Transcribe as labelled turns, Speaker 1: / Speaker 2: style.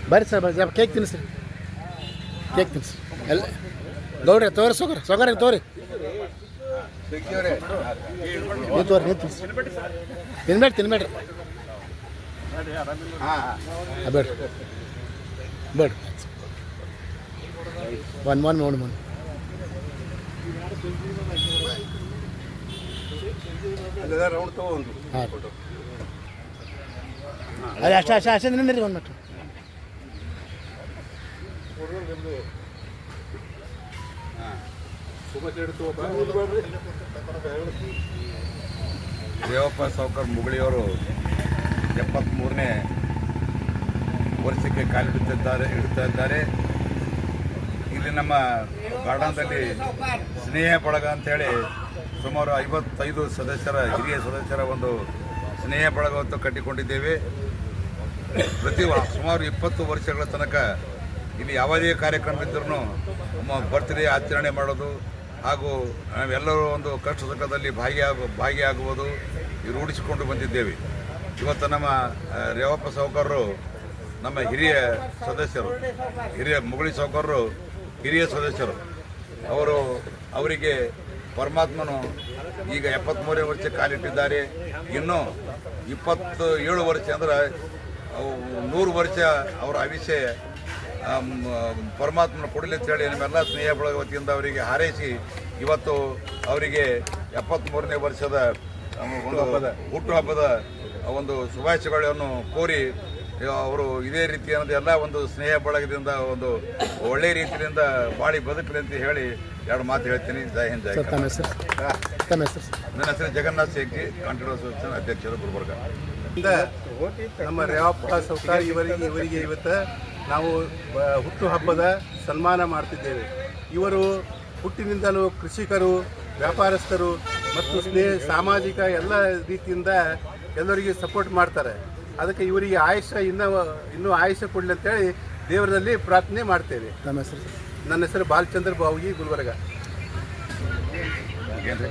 Speaker 1: ಬರ್ರಿ ಸರ್ ಬರ್ರಿ cake ತಿನ್ನಿಸ್ರಿ cake ತಿನ್ನಿಸಿ ಎಲ್ಲ ಗೌಡ್ರಿ ತೋರಿ ಸೊಗರಿ ತೋರಿ ನೀವು ತೋರಿ ನೀವು ತಿನ್ನಿಸಿ ತಿನ್ಬೇಡ್ರಿ ಬೇಡ್ರಿ ಬೇಡ್ರಿ ಒನ್ ಹಾಂ ಅದೇ ಅಷ್ಟೇ ನಿನ್ನೆ ಒಂದು ಮಟ್ಟ
Speaker 2: ದೇವಪ್ಪ ಸಾವ್ಕಾರ್ ಮುಗಳಿಯವರು 73ನೇ ವರ್ಷಕ್ಕೆ ಇಡ್ತಾ ಇದ್ದಾರೆ. ಇಲ್ಲಿ ನಮ್ಮ ಗಾರ್ಡನ್ದಲ್ಲಿ ಸ್ನೇಹ ಬಳಗ ಅಂತೇಳಿ ಸುಮಾರು 55 ಸದಸ್ಯರ ಹಿರಿಯ ಸದಸ್ಯರ ಒಂದು ಸ್ನೇಹ ಬಳಗವನ್ನು ಕಟ್ಟಿಕೊಂಡಿದ್ದೇವೆ. ಸುಮಾರು 20 ವರ್ಷಗಳ ತನಕ ಇಲ್ಲಿ ಯಾವುದೇ ಕಾರ್ಯಕ್ರಮ ಇದ್ರೂ ನಮ್ಮ ಬರ್ತ್ಡೇ ಆಚರಣೆ ಮಾಡೋದು ಹಾಗೂ ನಾವೆಲ್ಲರೂ ಒಂದು ಕಷ್ಟ ಸುಖದಲ್ಲಿ ಭಾಗಿಯಾಗುವುದು ರೂಢಿಸಿಕೊಂಡು ಬಂದಿದ್ದೇವೆ. ಇವತ್ತು ನಮ್ಮ ರೇವಪ್ಪ ಸಾವ್ಕಾರರು ನಮ್ಮ ಹಿರಿಯ ಸದಸ್ಯರು, ಮುಗುಳಿ ಸಾವ್ಕಾರರು ಹಿರಿಯ ಸದಸ್ಯರು. ಅವರಿಗೆ ಪರಮಾತ್ಮನು ಈಗ 73ನೇ ವರ್ಷ ಕಾಲಿಟ್ಟಿದ್ದಾರೆ. ಇನ್ನು 27 ವರ್ಷ ಅಂದ್ರೆ 100 ವರ್ಷ ಅವರ ಆಯುಷ್ಯ ಪರಮಾತ್ಮನ ಕೊಡಲಿ ಅಂತೇಳಿ ನಮ್ಮೆಲ್ಲ ಸ್ನೇಹ ಬಳಗ ವತಿಯಿಂದ ಅವರಿಗೆ ಹಾರೈಸಿ ಇವತ್ತು ಅವರಿಗೆ 73ನೇ ವರ್ಷದ ಒಂದು ಹುಟ್ಟುಹಬ್ಬದ ಒಂದು ಶುಭಾಶಯಗಳನ್ನು ಕೋರಿ ಅವರು ಇದೇ ರೀತಿಯಾದ ಎಲ್ಲ ಒಂದು ಸ್ನೇಹ ಬಳಗದಿಂದ ಒಂದು ಒಳ್ಳೆಯ ರೀತಿಯಿಂದ ಬಾಳಿ ಬದುಕಲಿ ಅಂತ ಹೇಳಿ 2 ಮಾತು ಹೇಳ್ತೀನಿ. ಜೈ ಹಿಂದ್ ಜೈ ಕರ್ನಾಟಕ. ನನ್ನ ಹೆಸರು ಜಗನ್ನಾಥ್ ಶೆಟ್ಟಿ, ಕಾಂಟ್ರಾಕ್ಟ್ ಅಸೋಸಿಯೇಷನ್ ಅಧ್ಯಕ್ಷರು, ಗುಲ್ಬರ್ಗ.
Speaker 3: ನಮ್ಮ ರೇವಪ್ಪ ಸಾವ್ಕಾರ್ ಇವರಿಗೆ ಇವತ್ತು ನಾವು ಹುಟ್ಟುಹಬ್ಬದ ಸನ್ಮಾನ ಮಾಡ್ತಿದ್ದೇವೆ. ಇವರು ಹುಟ್ಟಿನಿಂದಲೂ ಕೃಷಿಕರು, ವ್ಯಾಪಾರಸ್ಥರು ಮತ್ತು ಸಾಮಾಜಿಕ ಎಲ್ಲ ರೀತಿಯಿಂದ ಎಲ್ಲರಿಗೆ ಸಪೋರ್ಟ್ ಮಾಡ್ತಾರೆ. ಅದಕ್ಕೆ ಇವರಿಗೆ ಇನ್ನೂ ಆಯುಷ್ಯ ಕೊಡಲಿ ಅಂತೇಳಿ ದೇವರಲ್ಲಿ ಪ್ರಾರ್ಥನೆ ಮಾಡ್ತೇವೆ. ನನ್ನ ಹೆಸರು ಬಾಲಚಂದ್ರ ಬಾವುಗಿ, ಗುಲ್ಬರ್ಗ.
Speaker 2: ಏನು